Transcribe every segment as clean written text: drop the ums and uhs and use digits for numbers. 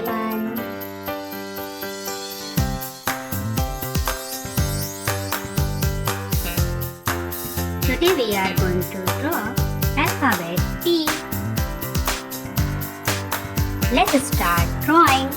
everyone. Today we are going to draw alphabet P. Let's start drawing.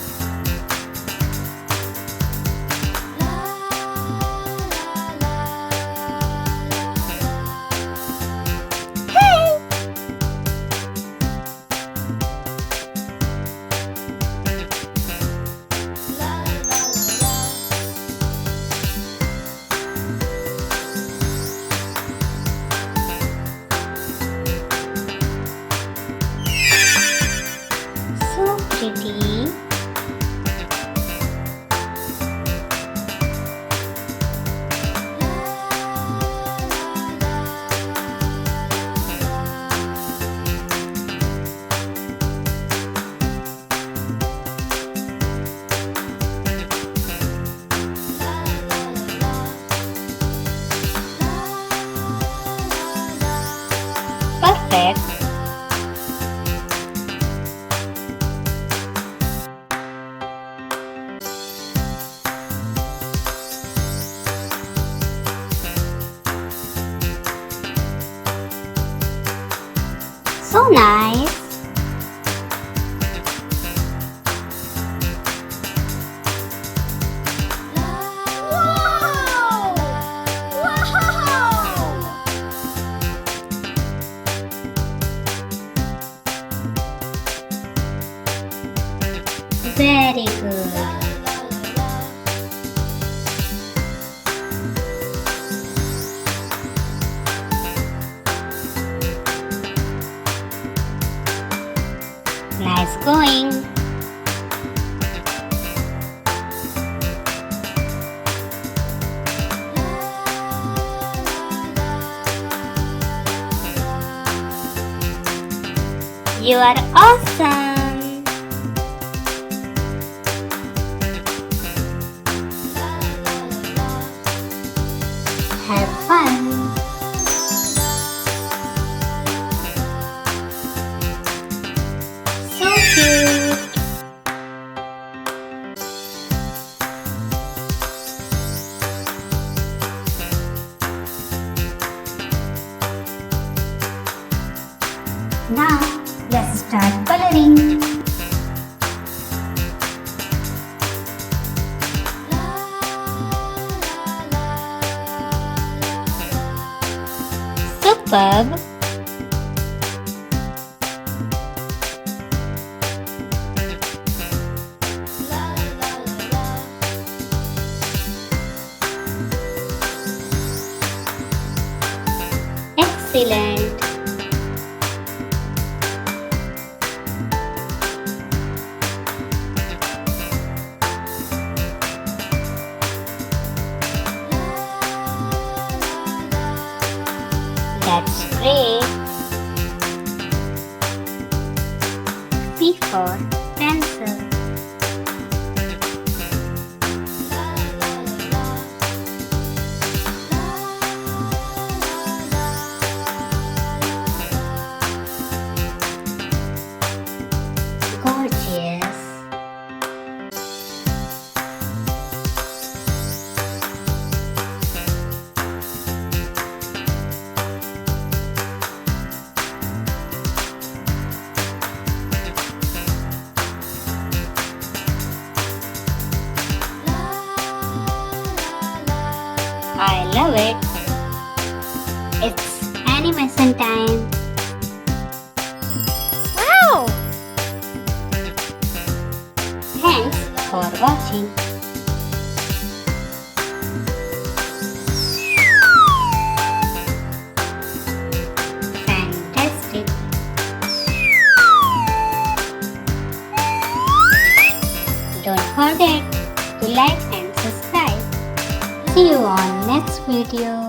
Pretty. Perfect. So nice. Wow! Wow! Very good. Nice going. You are awesome. Have fun. So cute. Now let's start coloring. Superb. Excellent. That's great. P for pencil. Gorgeous. I love it. It's animation time. Wow! Thanks for watching. Fantastic. Don't forget to like and subscribe. See you on next video.